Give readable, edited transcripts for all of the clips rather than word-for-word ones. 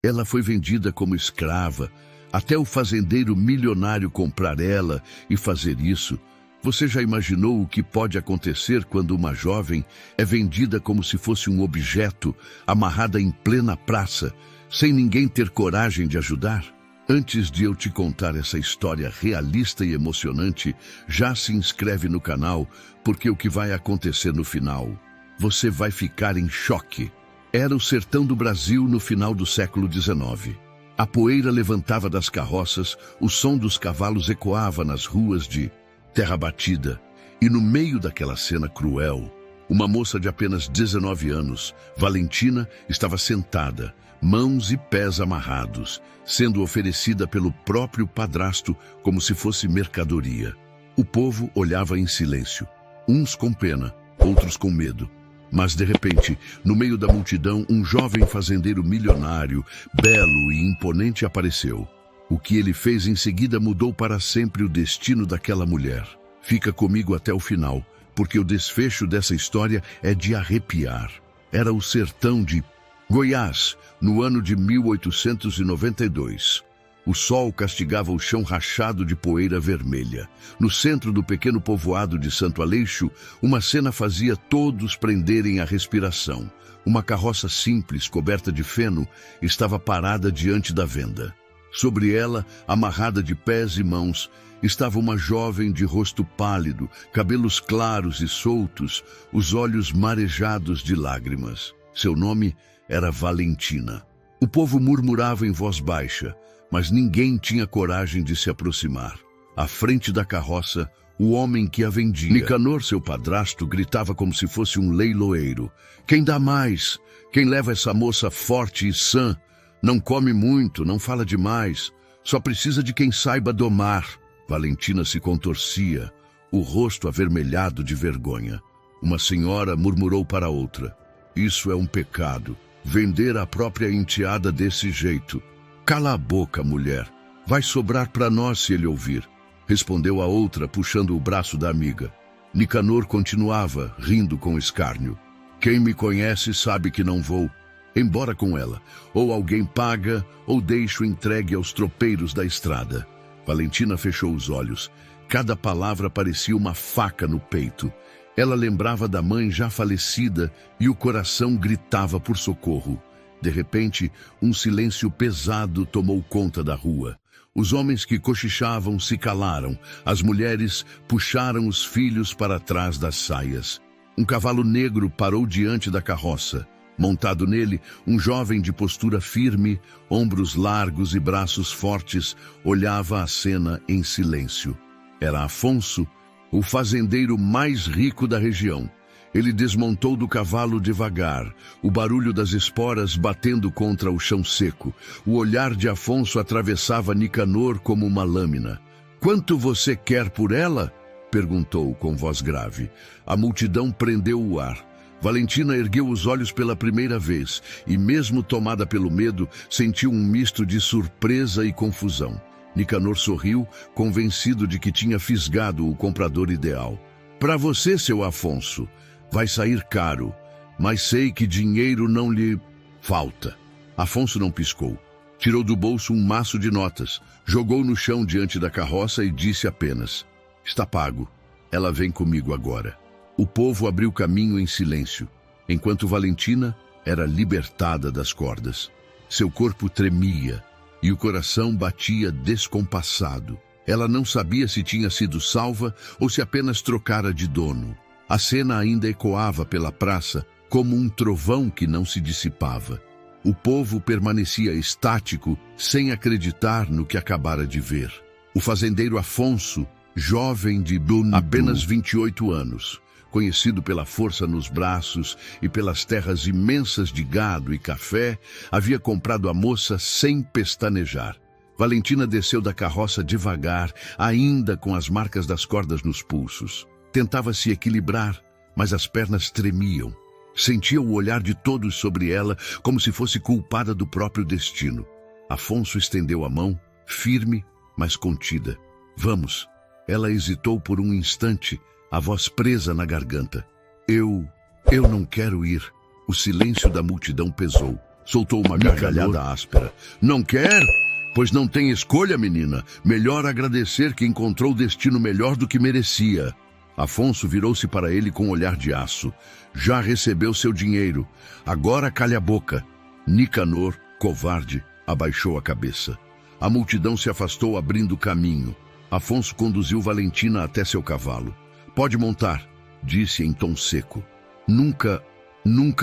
Ela foi vendida como escrava, até o fazendeiro milionário comprar ela e fazer isso. Você já imaginou o que pode acontecer quando uma jovem é vendida como se fosse um objeto, amarrada em plena praça, sem ninguém ter coragem de ajudar? Antes de eu te contar essa história realista e emocionante, já se inscreve no canal, porque o que vai acontecer no final, você vai ficar em choque. Era o sertão do Brasil no final do século XIX. A poeira levantava das carroças, o som dos cavalos ecoava nas ruas de terra batida, e no meio daquela cena cruel, uma moça de apenas 19 anos, Valentina, estava sentada, mãos e pés amarrados, sendo oferecida pelo próprio padrasto como se fosse mercadoria. O povo olhava em silêncio, uns com pena, outros com medo. Mas, de repente, no meio da multidão, um jovem fazendeiro milionário, belo e imponente apareceu. O que ele fez em seguida mudou para sempre o destino daquela mulher. Fica comigo até o final, porque o desfecho dessa história é de arrepiar. Era o sertão de Goiás, no ano de 1892. O sol castigava o chão rachado de poeira vermelha. No centro do pequeno povoado de Santo Aleixo, uma cena fazia todos prenderem a respiração. Uma carroça simples, coberta de feno, estava parada diante da venda. Sobre ela, amarrada de pés e mãos, estava uma jovem de rosto pálido, cabelos claros e soltos, os olhos marejados de lágrimas. Seu nome era Valentina. O povo murmurava em voz baixa, mas ninguém tinha coragem de se aproximar. À frente da carroça, o homem que a vendia, Nicanor, seu padrasto, gritava como se fosse um leiloeiro. Quem dá mais? Quem leva essa moça forte e sã? Não come muito, não fala demais, só precisa de quem saiba domar. Valentina se contorcia, o rosto avermelhado de vergonha. Uma senhora murmurou para outra: isso é um pecado, vender a própria enteada desse jeito. Cala a boca, mulher, vai sobrar para nós se ele ouvir, respondeu a outra, puxando o braço da amiga. Nicanor continuava, rindo com escárnio. Quem me conhece sabe que não vou. Embora com ela, ou alguém paga, ou deixo entregue aos tropeiros da estrada. Valentina fechou os olhos. Cada palavra parecia uma faca no peito. Ela lembrava da mãe já falecida e o coração gritava por socorro. De repente, um silêncio pesado tomou conta da rua. Os homens que cochichavam se calaram. As mulheres puxaram os filhos para trás das saias. Um cavalo negro parou diante da carroça. Montado nele, um jovem de postura firme, ombros largos e braços fortes, olhava a cena em silêncio. Era Afonso, o fazendeiro mais rico da região. Ele desmontou do cavalo devagar, o barulho das esporas batendo contra o chão seco. O olhar de Afonso atravessava Nicanor como uma lâmina. "Quanto você quer por ela?" perguntou com voz grave. A multidão prendeu o ar. Valentina ergueu os olhos pela primeira vez e, mesmo tomada pelo medo, sentiu um misto de surpresa e confusão. Nicanor sorriu, convencido de que tinha fisgado o comprador ideal. "Para você, seu Afonso, vai sair caro, mas sei que dinheiro não lhe falta." Afonso não piscou. Tirou do bolso um maço de notas, jogou no chão diante da carroça e disse apenas: "Está pago. Ela vem comigo agora." O povo abriu caminho em silêncio, enquanto Valentina era libertada das cordas. Seu corpo tremia e o coração batia descompassado. Ela não sabia se tinha sido salva ou se apenas trocara de dono. A cena ainda ecoava pela praça como um trovão que não se dissipava. O povo permanecia estático, sem acreditar no que acabara de ver. O fazendeiro Afonso, jovem de apenas 28 anos, conhecido pela força nos braços e pelas terras imensas de gado e café, havia comprado a moça sem pestanejar. Valentina desceu da carroça devagar, ainda com as marcas das cordas nos pulsos. Tentava se equilibrar, mas as pernas tremiam. Sentia o olhar de todos sobre ela, como se fosse culpada do próprio destino. Afonso estendeu a mão, firme, mas contida. "Vamos." Ela hesitou por um instante, a voz presa na garganta. Eu não quero ir." O silêncio da multidão pesou. Soltou uma gargalhada áspera. Não quer? Pois não tem escolha, menina. Melhor agradecer que encontrou destino melhor do que merecia. Afonso virou-se para ele com um olhar de aço. Já recebeu seu dinheiro. Agora calhe a boca. Nicanor, covarde, abaixou a cabeça. A multidão se afastou, abrindo caminho. Afonso conduziu Valentina até seu cavalo. Pode montar, disse em tom seco. Nunca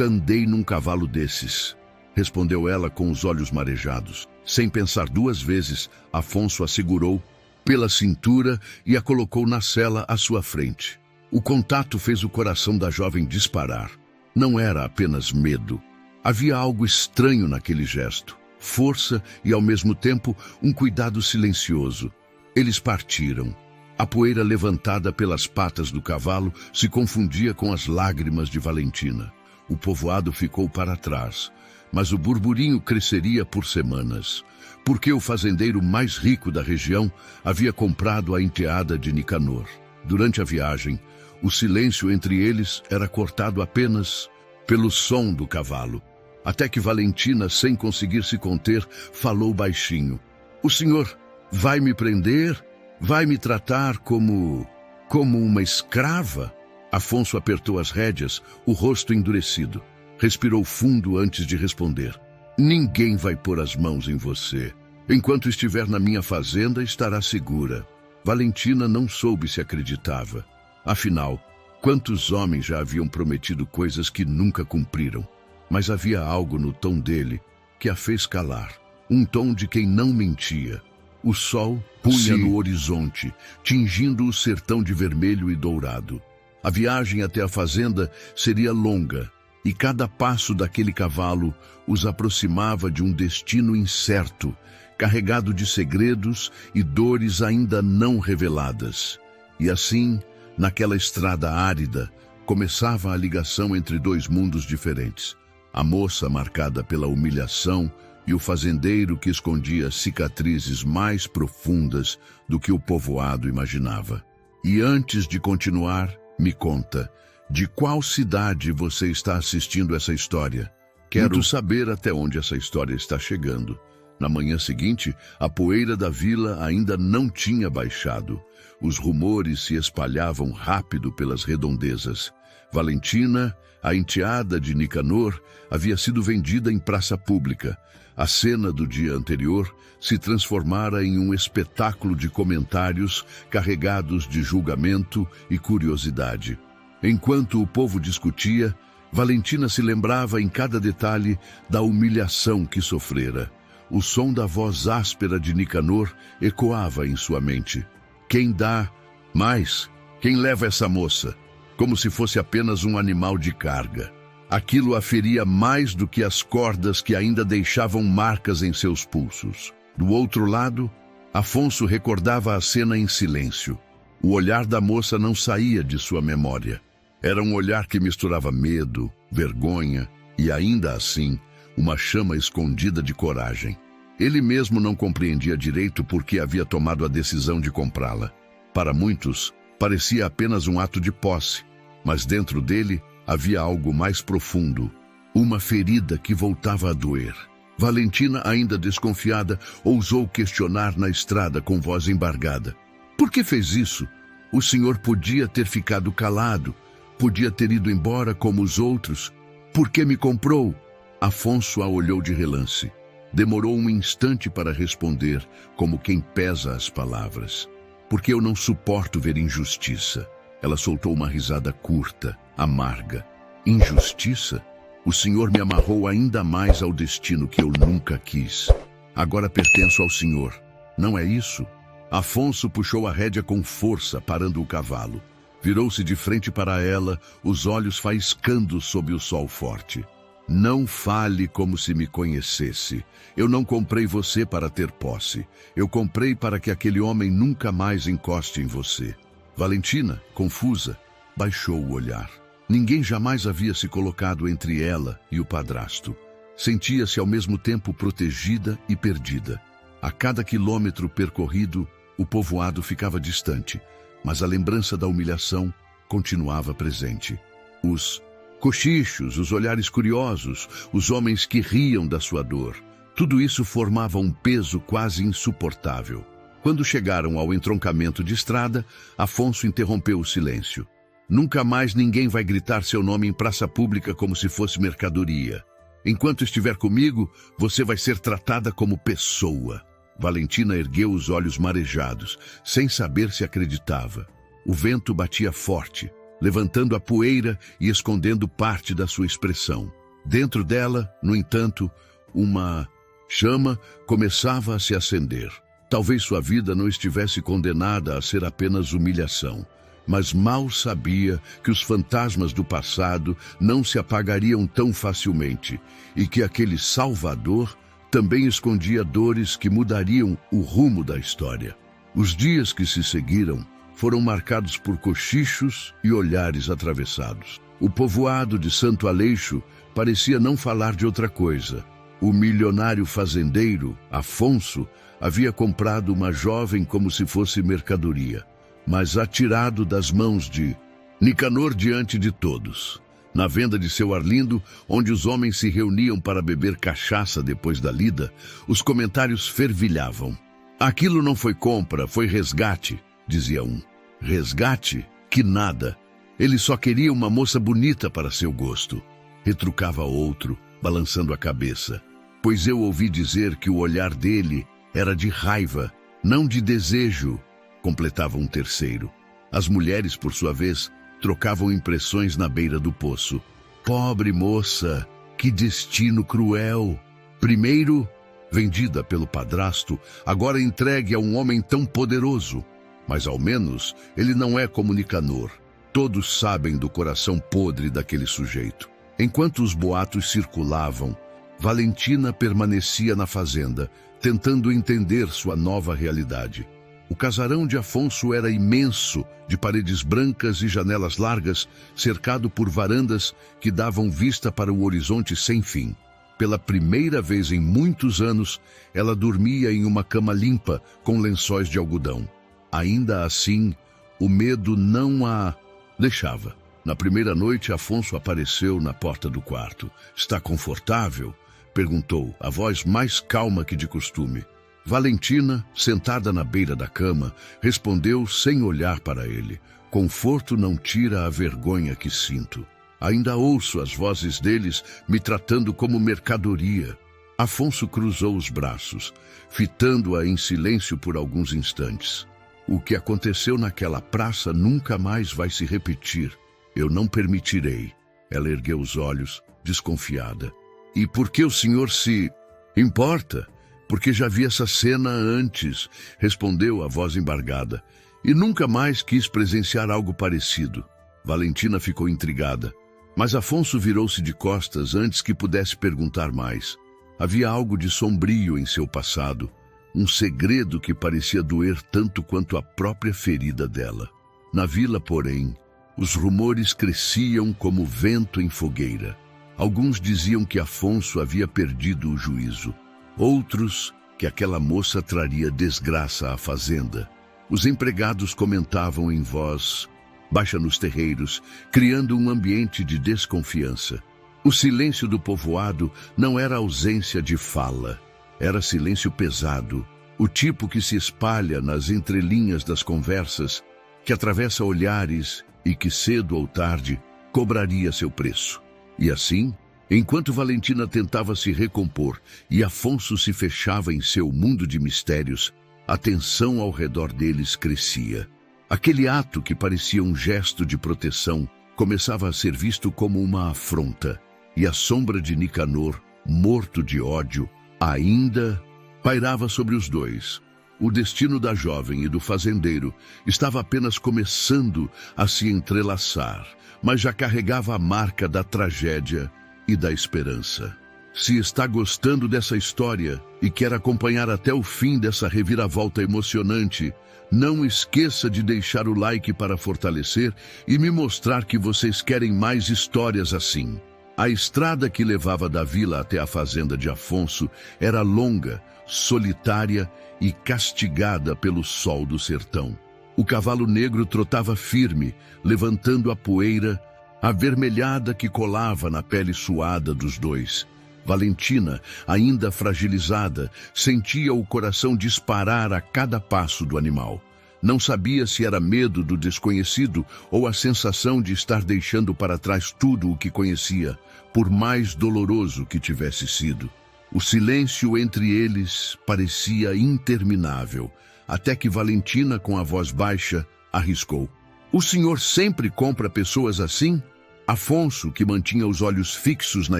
andei num cavalo desses, respondeu ela com os olhos marejados. Sem pensar duas vezes, Afonso a segurou pela cintura e a colocou na sela à sua frente. O contato fez o coração da jovem disparar. Não era apenas medo. Havia algo estranho naquele gesto. Força e, ao mesmo tempo, um cuidado silencioso. Eles partiram. A poeira levantada pelas patas do cavalo se confundia com as lágrimas de Valentina. O povoado ficou para trás, mas o burburinho cresceria por semanas, porque o fazendeiro mais rico da região havia comprado a enteada de Nicanor. Durante a viagem, o silêncio entre eles era cortado apenas pelo som do cavalo, até que Valentina, sem conseguir se conter, falou baixinho. O senhor vai me prender? Vai me tratar como uma escrava? Afonso apertou as rédeas, o rosto endurecido. Respirou fundo antes de responder. Ninguém vai pôr as mãos em você. Enquanto estiver na minha fazenda, estará segura. Valentina não soube se acreditava. Afinal, quantos homens já haviam prometido coisas que nunca cumpriram? Mas havia algo no tom dele que a fez calar. Um tom de quem não mentia. O sol punha no horizonte, tingindo o sertão de vermelho e dourado. A viagem até a fazenda seria longa, e cada passo daquele cavalo os aproximava de um destino incerto, carregado de segredos e dores ainda não reveladas. E assim, naquela estrada árida, começava a ligação entre dois mundos diferentes. A moça marcada pela humilhação e o fazendeiro que escondia cicatrizes mais profundas do que o povoado imaginava. E antes de continuar, me conta, de qual cidade você está assistindo essa história? Quero saber até onde essa história está chegando. Na manhã seguinte, a poeira da vila ainda não tinha baixado. Os rumores se espalhavam rápido pelas redondezas. Valentina, a enteada de Nicanor, havia sido vendida em praça pública. A cena do dia anterior se transformara em um espetáculo de comentários carregados de julgamento e curiosidade. Enquanto o povo discutia, Valentina se lembrava em cada detalhe da humilhação que sofrera. O som da voz áspera de Nicanor ecoava em sua mente. Quem dá mais? Quem leva essa moça? Como se fosse apenas um animal de carga. Aquilo a feria mais do que as cordas que ainda deixavam marcas em seus pulsos. Do outro lado, Afonso recordava a cena em silêncio. O olhar da moça não saía de sua memória. Era um olhar que misturava medo, vergonha e, ainda assim, uma chama escondida de coragem. Ele mesmo não compreendia direito por que havia tomado a decisão de comprá-la. Para muitos, parecia apenas um ato de posse, mas dentro dele havia algo mais profundo, uma ferida que voltava a doer. Valentina, ainda desconfiada, ousou questionar na estrada com voz embargada. Por que fez isso? O senhor podia ter ficado calado, podia ter ido embora como os outros. Por que me comprou? Afonso a olhou de relance. Demorou um instante para responder, como quem pesa as palavras. Porque eu não suporto ver injustiça. Ela soltou uma risada curta, amarga. Injustiça? O senhor me amarrou ainda mais ao destino que eu nunca quis. Agora pertenço ao senhor. Não é isso? Afonso puxou a rédea com força, parando o cavalo. Virou-se de frente para ela, os olhos faiscando sob o sol forte. Não fale como se me conhecesse. Eu não comprei você para ter posse. Eu comprei para que aquele homem nunca mais encoste em você. Valentina, confusa, baixou o olhar. Ninguém jamais havia se colocado entre ela e o padrasto. Sentia-se ao mesmo tempo protegida e perdida. A cada quilômetro percorrido, o povoado ficava distante, mas a lembrança da humilhação continuava presente. Os Cochichos, os olhares curiosos, os homens que riam da sua dor. Tudo isso formava um peso quase insuportável. Quando chegaram ao entroncamento de estrada, Afonso interrompeu o silêncio. Nunca mais ninguém vai gritar seu nome em praça pública como se fosse mercadoria. Enquanto estiver comigo, você vai ser tratada como pessoa. Valentina ergueu os olhos marejados, sem saber se acreditava. O vento batia forte, levantando a poeira e escondendo parte da sua expressão. Dentro dela, no entanto, uma chama começava a se acender. Talvez sua vida não estivesse condenada a ser apenas humilhação, mas mal sabia que os fantasmas do passado não se apagariam tão facilmente e que aquele Salvador também escondia dores que mudariam o rumo da história. Os dias que se seguiram foram marcados por cochichos e olhares atravessados. O povoado de Santo Aleixo parecia não falar de outra coisa. O milionário fazendeiro, Afonso, havia comprado uma jovem como se fosse mercadoria, mas atirado das mãos de Nicanor diante de todos. Na venda de seu Arlindo, onde os homens se reuniam para beber cachaça depois da lida, os comentários fervilhavam. Aquilo não foi compra, foi resgate, dizia um. Resgate? Que nada. Ele só queria uma moça bonita para seu gosto. Retrucava outro, balançando a cabeça. Pois eu ouvi dizer que o olhar dele era de raiva, não de desejo, completava um terceiro. As mulheres, por sua vez, trocavam impressões na beira do poço. Pobre moça, que destino cruel! Primeiro, vendida pelo padrasto, agora entregue a um homem tão poderoso. Mas ao menos ele não é como Nicanor. Todos sabem do coração podre daquele sujeito. Enquanto os boatos circulavam, Valentina permanecia na fazenda, tentando entender sua nova realidade. O casarão de Afonso era imenso, de paredes brancas e janelas largas, cercado por varandas que davam vista para o horizonte sem fim. Pela primeira vez em muitos anos, ela dormia em uma cama limpa, com lençóis de algodão. Ainda assim, o medo não a deixava. Na primeira noite, Afonso apareceu na porta do quarto. "Está confortável?" perguntou, a voz mais calma que de costume. Valentina, sentada na beira da cama, respondeu sem olhar para ele. "Conforto não tira a vergonha que sinto. Ainda ouço as vozes deles me tratando como mercadoria." Afonso cruzou os braços, fitando-a em silêncio por alguns instantes. "O que aconteceu naquela praça nunca mais vai se repetir. Eu não permitirei." Ela ergueu os olhos, desconfiada. "E por que o senhor se importa?" "Porque já vi essa cena antes", respondeu a voz embargada. "E nunca mais quis presenciar algo parecido." Valentina ficou intrigada, mas Afonso virou-se de costas antes que pudesse perguntar mais. Havia algo de sombrio em seu passado, um segredo que parecia doer tanto quanto a própria ferida dela. Na vila, porém, os rumores cresciam como vento em fogueira. Alguns diziam que Afonso havia perdido o juízo. Outros, que aquela moça traria desgraça à fazenda. Os empregados comentavam em voz baixa nos terreiros, criando um ambiente de desconfiança. O silêncio do povoado não era ausência de fala, era silêncio pesado, o tipo que se espalha nas entrelinhas das conversas, que atravessa olhares e que cedo ou tarde cobraria seu preço. E assim, enquanto Valentina tentava se recompor e Afonso se fechava em seu mundo de mistérios, a tensão ao redor deles crescia. Aquele ato que parecia um gesto de proteção começava a ser visto como uma afronta, e a sombra de Nicanor, morto de ódio, ainda pairava sobre os dois. O destino da jovem e do fazendeiro estava apenas começando a se entrelaçar, mas já carregava a marca da tragédia e da esperança. Se está gostando dessa história e quer acompanhar até o fim dessa reviravolta emocionante, não esqueça de deixar o like para fortalecer e me mostrar que vocês querem mais histórias assim. A estrada que levava da vila até a fazenda de Afonso era longa, solitária e castigada pelo sol do sertão. O cavalo negro trotava firme, levantando a poeira avermelhada que colava na pele suada dos dois. Valentina, ainda fragilizada, sentia o coração disparar a cada passo do animal. Não sabia se era medo do desconhecido ou a sensação de estar deixando para trás tudo o que conhecia, por mais doloroso que tivesse sido. O silêncio entre eles parecia interminável, até que Valentina, com a voz baixa, arriscou: "O senhor sempre compra pessoas assim?" Afonso, que mantinha os olhos fixos na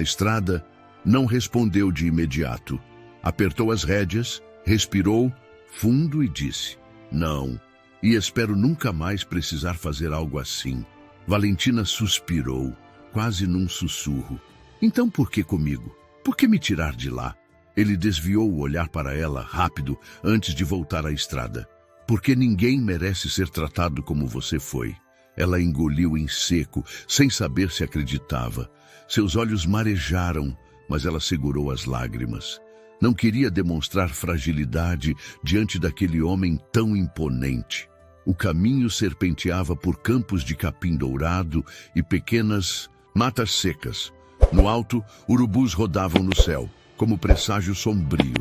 estrada, não respondeu de imediato. Apertou as rédeas, respirou fundo e disse: "Não, e espero nunca mais precisar fazer algo assim." Valentina suspirou, quase num sussurro. "Então por que comigo? Por que me tirar de lá?" Ele desviou o olhar para ela, rápido, antes de voltar à estrada. "Porque ninguém merece ser tratado como você foi." Ela engoliu em seco, sem saber se acreditava. Seus olhos marejaram, mas ela segurou as lágrimas. Não queria demonstrar fragilidade diante daquele homem tão imponente. O caminho serpenteava por campos de capim dourado e pequenas matas secas. No alto, urubus rodavam no céu, como presságio sombrio.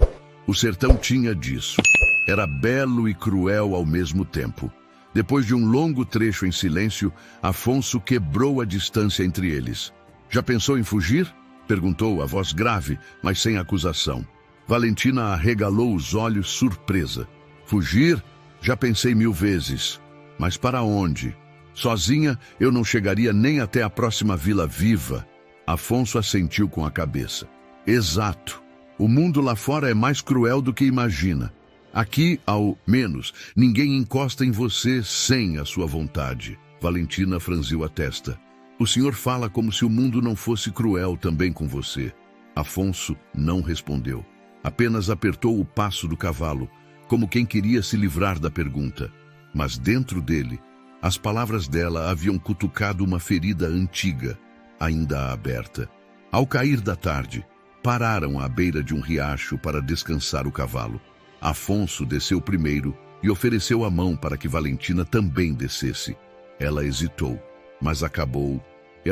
O sertão tinha disso. Era belo e cruel ao mesmo tempo. Depois de um longo trecho em silêncio, Afonso quebrou a distância entre eles. "Já pensou em fugir?" perguntou, a voz grave, mas sem acusação. Valentina arregalou os olhos, surpresa. "Fugir? Já pensei 1000 vezes. Mas para onde? Sozinha, eu não chegaria nem até a próxima vila viva." Afonso assentiu com a cabeça. "Exato. O mundo lá fora é mais cruel do que imagina. Aqui, ao menos, ninguém encosta em você sem a sua vontade." Valentina franziu a testa. "O senhor fala como se o mundo não fosse cruel também com você." Afonso não respondeu. Apenas apertou o passo do cavalo, como quem queria se livrar da pergunta. Mas dentro dele, as palavras dela haviam cutucado uma ferida antiga, ainda aberta. Ao cair da tarde, pararam à beira de um riacho para descansar o cavalo. Afonso desceu primeiro e ofereceu a mão para que Valentina também descesse. Ela hesitou, mas acabou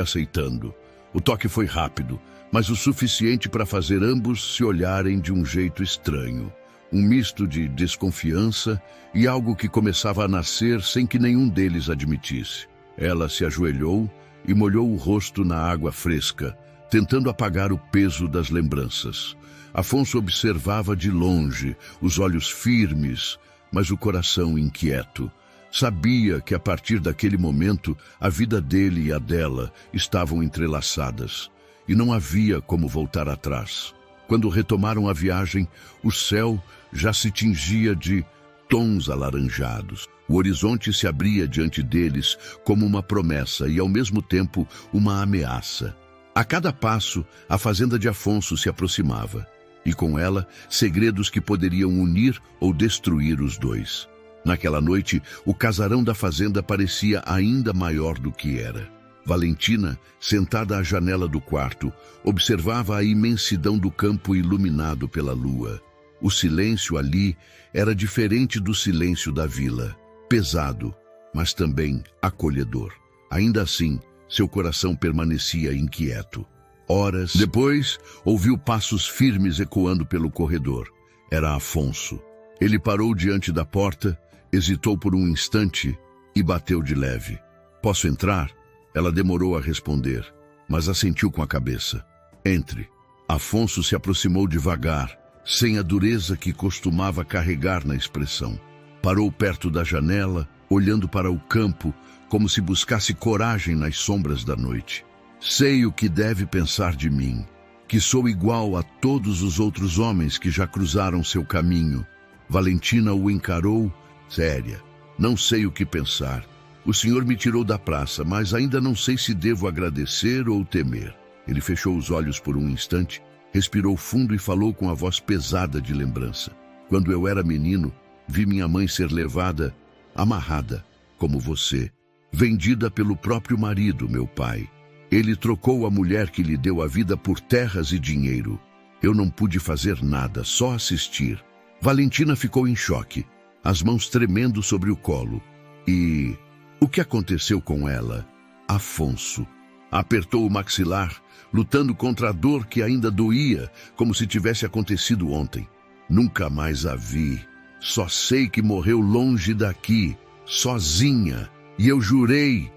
aceitando. O toque foi rápido, mas o suficiente para fazer ambos se olharem de um jeito estranho. Um misto de desconfiança e algo que começava a nascer sem que nenhum deles admitisse. Ela se ajoelhou e molhou o rosto na água fresca, tentando apagar o peso das lembranças. Afonso observava de longe, os olhos firmes, mas o coração inquieto. Sabia que a partir daquele momento a vida dele e a dela estavam entrelaçadas, e não havia como voltar atrás. Quando retomaram a viagem, o céu já se tingia de tons alaranjados. O horizonte se abria diante deles como uma promessa e, ao mesmo tempo, uma ameaça. A cada passo, a fazenda de Afonso se aproximava, e com ela, segredos que poderiam unir ou destruir os dois. Naquela noite, o casarão da fazenda parecia ainda maior do que era. Valentina, sentada à janela do quarto, observava a imensidão do campo iluminado pela lua. O silêncio ali era diferente do silêncio da vila, pesado, mas também acolhedor. Ainda assim, seu coração permanecia inquieto. Horas depois, ouviu passos firmes ecoando pelo corredor. Era Afonso. Ele parou diante da porta, hesitou por um instante e bateu de leve. "Posso entrar?" Ela demorou a responder, mas assentiu com a cabeça. "Entre." Afonso se aproximou devagar, sem a dureza que costumava carregar na expressão. Parou perto da janela, olhando para o campo, como se buscasse coragem nas sombras da noite. "Sei o que deve pensar de mim, que sou igual a todos os outros homens que já cruzaram seu caminho." Valentina o encarou, séria. "Não sei o que pensar. O senhor me tirou da praça, mas ainda não sei se devo agradecer ou temer." Ele fechou os olhos por um instante, respirou fundo e falou com a voz pesada de lembrança. "Quando eu era menino, vi minha mãe ser levada, amarrada, como você, vendida pelo próprio marido, meu pai. Ele trocou a mulher que lhe deu a vida por terras e dinheiro. Eu não pude fazer nada, só assistir." Valentina ficou em choque, as mãos tremendo sobre o colo. "E o que aconteceu com ela?" "Afonso, Apertou o maxilar, lutando contra a dor que ainda doía, como se tivesse acontecido ontem. Nunca mais a vi. Só sei que morreu longe daqui, sozinha. E eu jurei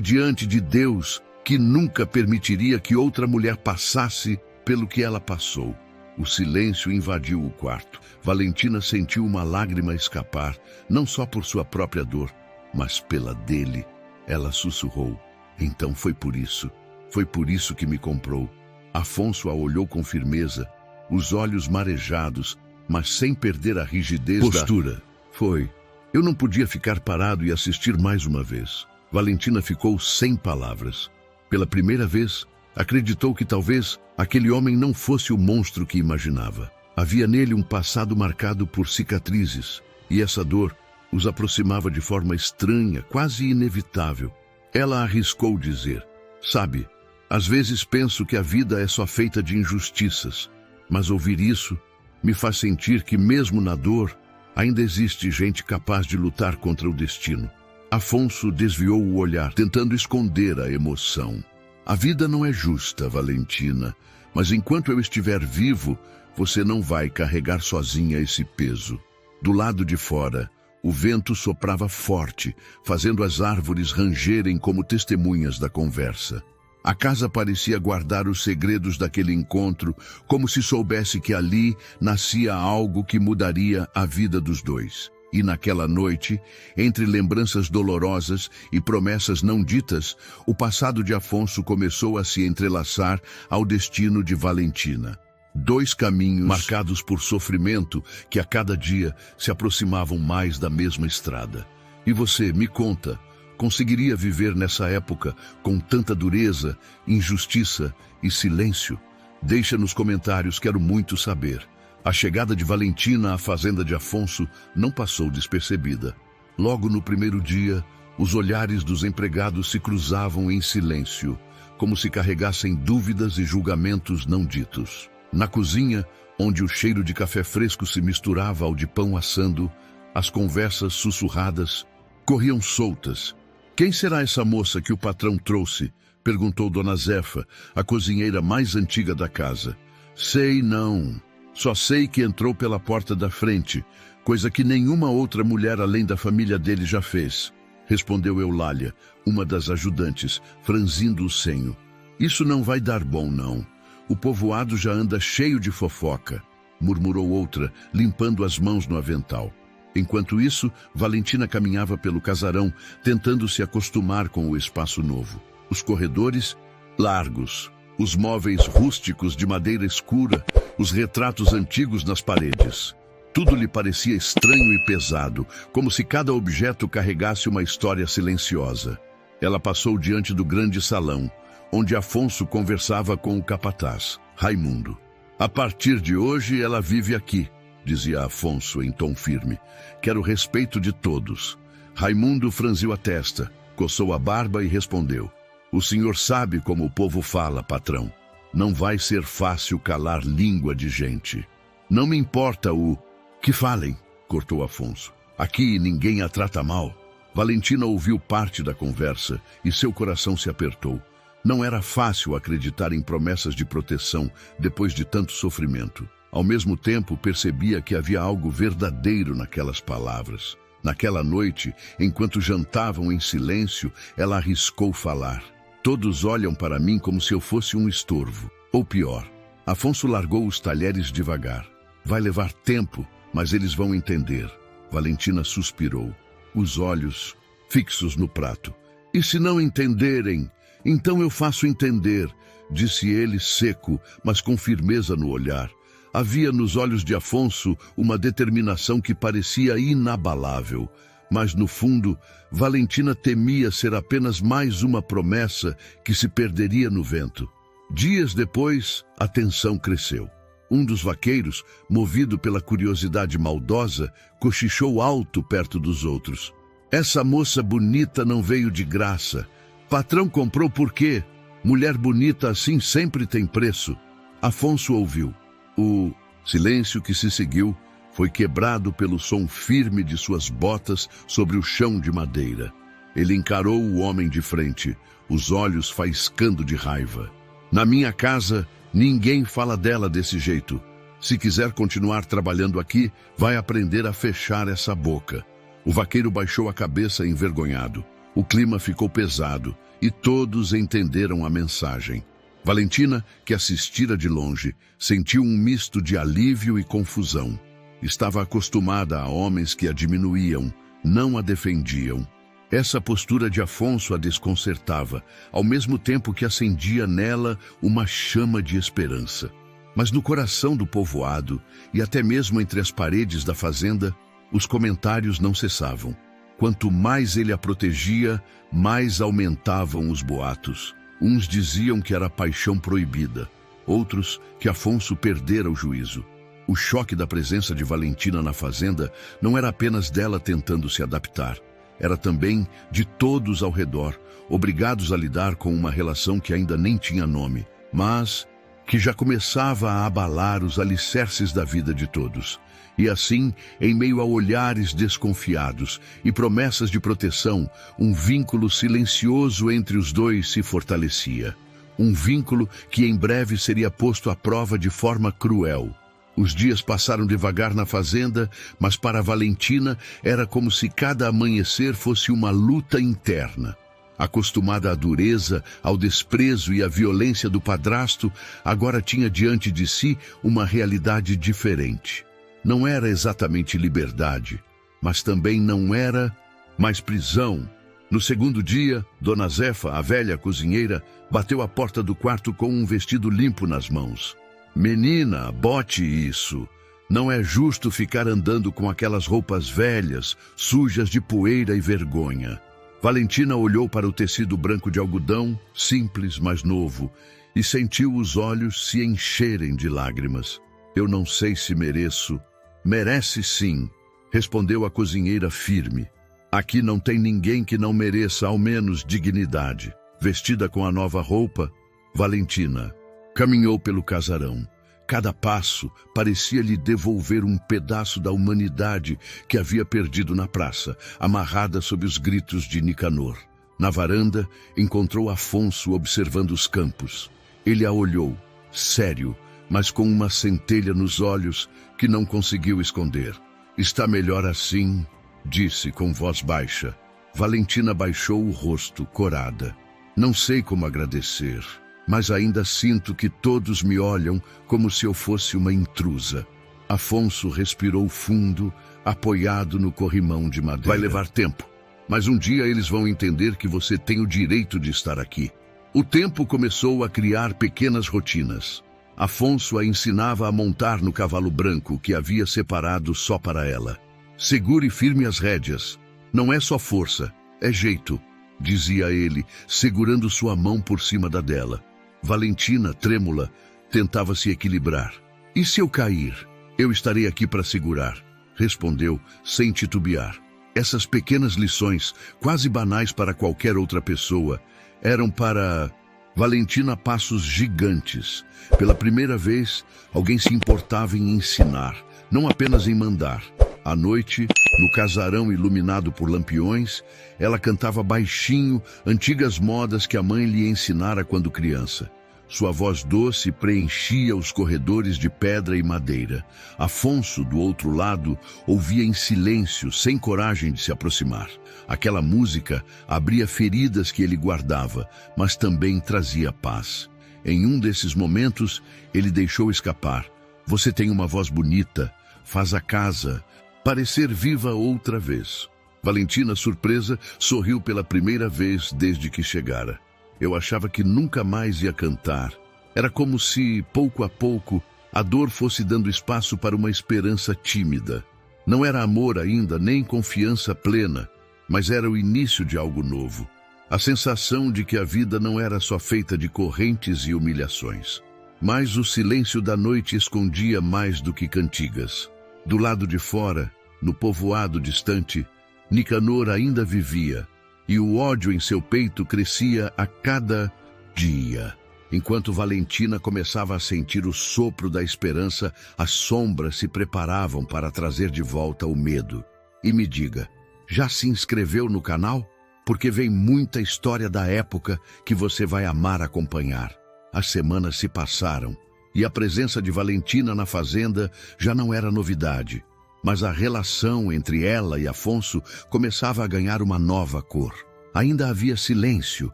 diante de Deus, que nunca permitiria que outra mulher passasse pelo que ela passou. O silêncio invadiu o quarto. Valentina sentiu uma lágrima escapar, não só por sua própria dor, mas pela dele. Ela sussurrou: então foi por isso que me comprou. Afonso a olhou com firmeza, os olhos marejados, mas sem perder a rigidez postura. Foi. Eu não podia ficar parado e assistir mais uma vez. Valentina ficou sem palavras. Pela primeira vez, acreditou que talvez aquele homem não fosse o monstro que imaginava. Havia nele um passado marcado por cicatrizes, e essa dor os aproximava de forma estranha, quase inevitável. Ela arriscou dizer: sabe, às vezes penso que a vida é só feita de injustiças, mas ouvir isso me faz sentir que mesmo na dor, ainda existe gente capaz de lutar contra o destino. Afonso desviou o olhar, tentando esconder a emoção. A vida não é justa, Valentina, mas enquanto eu estiver vivo, você não vai carregar sozinha esse peso. Do lado de fora, o vento soprava forte, fazendo as árvores rangerem como testemunhas da conversa. A casa parecia guardar os segredos daquele encontro, como se soubesse que ali nascia algo que mudaria a vida dos dois. E naquela noite, entre lembranças dolorosas e promessas não ditas, o passado de Afonso começou a se entrelaçar ao destino de Valentina. Dois caminhos marcados por sofrimento que a cada dia se aproximavam mais da mesma estrada. E você, me conta, conseguiria viver nessa época com tanta dureza, injustiça e silêncio? Deixa nos comentários, quero muito saber. A chegada de Valentina à fazenda de Afonso não passou despercebida. Logo no primeiro dia, os olhares dos empregados se cruzavam em silêncio, como se carregassem dúvidas e julgamentos não ditos. Na cozinha, onde o cheiro de café fresco se misturava ao de pão assando, as conversas sussurradas corriam soltas. Quem será essa moça que o patrão trouxe? Perguntou Dona Zefa, a cozinheira mais antiga da casa. Sei não. Só sei que entrou pela porta da frente, coisa que nenhuma outra mulher além da família dele já fez, respondeu Eulália, uma das ajudantes, franzindo o senho. Isso não vai dar bom, não. O povoado já anda cheio de fofoca, murmurou outra, limpando as mãos no avental. Enquanto isso, Valentina caminhava pelo casarão, tentando se acostumar com o espaço novo. Os corredores largos, os móveis rústicos de madeira escura, os retratos antigos nas paredes. Tudo lhe parecia estranho e pesado, como se cada objeto carregasse uma história silenciosa. Ela passou diante do grande salão, onde Afonso conversava com o capataz, Raimundo. A partir de hoje ela vive aqui, dizia Afonso em tom firme. Quero o respeito de todos. Raimundo franziu a testa, coçou a barba e respondeu: o senhor sabe como o povo fala, patrão. Não vai ser fácil calar língua de gente. Não me importa o que falem, cortou Afonso. Aqui ninguém a trata mal. Valentina ouviu parte da conversa e seu coração se apertou. Não era fácil acreditar em promessas de proteção depois de tanto sofrimento. Ao mesmo tempo, percebia que havia algo verdadeiro naquelas palavras. Naquela noite, enquanto jantavam em silêncio, ela arriscou falar. Todos olham para mim como se eu fosse um estorvo. Ou pior. Afonso largou os talheres devagar. Vai levar tempo, mas eles vão entender. Valentina suspirou, os olhos fixos no prato. E se não entenderem, então eu faço entender, disse ele seco, mas com firmeza no olhar. Havia nos olhos de Afonso uma determinação que parecia inabalável. Mas, no fundo, Valentina temia ser apenas mais uma promessa que se perderia no vento. Dias depois, a tensão cresceu. Um dos vaqueiros, movido pela curiosidade maldosa, cochichou alto perto dos outros. Essa moça bonita não veio de graça. Patrão comprou por quê? Mulher bonita assim sempre tem preço. Afonso ouviu. O silêncio que se seguiu foi quebrado pelo som firme de suas botas sobre o chão de madeira. Ele encarou o homem de frente, os olhos faiscando de raiva. Na minha casa, ninguém fala dela desse jeito. Se quiser continuar trabalhando aqui, vai aprender a fechar essa boca. O vaqueiro baixou a cabeça envergonhado. O clima ficou pesado e todos entenderam a mensagem. Valentina, que assistira de longe, sentiu um misto de alívio e confusão. Estava acostumada a homens que a diminuíam, não a defendiam. Essa postura de Afonso a desconcertava, ao mesmo tempo que acendia nela uma chama de esperança. Mas no coração do povoado, e até mesmo entre as paredes da fazenda, os comentários não cessavam. Quanto mais ele a protegia, mais aumentavam os boatos. Uns diziam que era paixão proibida, outros que Afonso perdera o juízo. O choque da presença de Valentina na fazenda não era apenas dela tentando se adaptar. Era também de todos ao redor, obrigados a lidar com uma relação que ainda nem tinha nome, mas que já começava a abalar os alicerces da vida de todos. E assim, em meio a olhares desconfiados e promessas de proteção, um vínculo silencioso entre os dois se fortalecia. Um vínculo que em breve seria posto à prova de forma cruel. Os dias passaram devagar na fazenda, mas para Valentina era como se cada amanhecer fosse uma luta interna. Acostumada à dureza, ao desprezo e à violência do padrasto, agora tinha diante de si uma realidade diferente. Não era exatamente liberdade, mas também não era mais prisão. No segundo dia, Dona Zefa, a velha cozinheira, bateu à porta do quarto com um vestido limpo nas mãos. Menina, bote isso. Não é justo ficar andando com aquelas roupas velhas, sujas de poeira e vergonha. Valentina olhou para o tecido branco de algodão, simples, mas novo, e sentiu os olhos se encherem de lágrimas. Eu não sei se mereço. Merece sim, respondeu a cozinheira firme. Aqui não tem ninguém que não mereça ao menos dignidade. Vestida com a nova roupa, Valentina caminhou pelo casarão. Cada passo parecia lhe devolver um pedaço da humanidade que havia perdido na praça, amarrada sob os gritos de Nicanor. Na varanda, encontrou Afonso observando os campos. Ele a olhou, sério, mas com uma centelha nos olhos que não conseguiu esconder. Está melhor assim, disse com voz baixa. Valentina baixou o rosto, corada. Não sei como agradecer, mas ainda sinto que todos me olham como se eu fosse uma intrusa. Afonso respirou fundo, apoiado no corrimão de madeira. Vai levar tempo, mas um dia eles vão entender que você tem o direito de estar aqui. O tempo começou a criar pequenas rotinas. Afonso a ensinava a montar no cavalo branco que havia separado só para ela. Segure firme as rédeas. Não é só força, é jeito, dizia ele, segurando sua mão por cima da dela. Valentina, trêmula, tentava se equilibrar. E se eu cair? Eu estarei aqui para segurar, respondeu, sem titubear. Essas pequenas lições, quase banais para qualquer outra pessoa, eram para Valentina passos gigantes. Pela primeira vez, alguém se importava em ensinar, não apenas em mandar. À noite, no casarão iluminado por lampiões, ela cantava baixinho antigas modas que a mãe lhe ensinara quando criança. Sua voz doce preenchia os corredores de pedra e madeira. Afonso, do outro lado, ouvia em silêncio, sem coragem de se aproximar. Aquela música abria feridas que ele guardava, mas também trazia paz. Em um desses momentos, ele deixou escapar. Você tem uma voz bonita, faz a casa parecer viva outra vez. Valentina, surpresa, sorriu pela primeira vez desde que chegara. Eu achava que nunca mais ia cantar. Era como se, pouco a pouco, a dor fosse dando espaço para uma esperança tímida. Não era amor ainda, nem confiança plena, mas era o início de algo novo. A sensação de que a vida não era só feita de correntes e humilhações. Mas o silêncio da noite escondia mais do que cantigas. Do lado de fora, no povoado distante, Nicanor ainda vivia, e o ódio em seu peito crescia a cada dia. Enquanto Valentina começava a sentir o sopro da esperança, as sombras se preparavam para trazer de volta o medo. E me diga, já se inscreveu no canal? porque vem muita história da época que você vai amar acompanhar. As semanas se passaram e a presença de Valentina na fazenda já não era novidade, mas a relação entre ela e Afonso começava a ganhar uma nova cor. Ainda havia silêncio,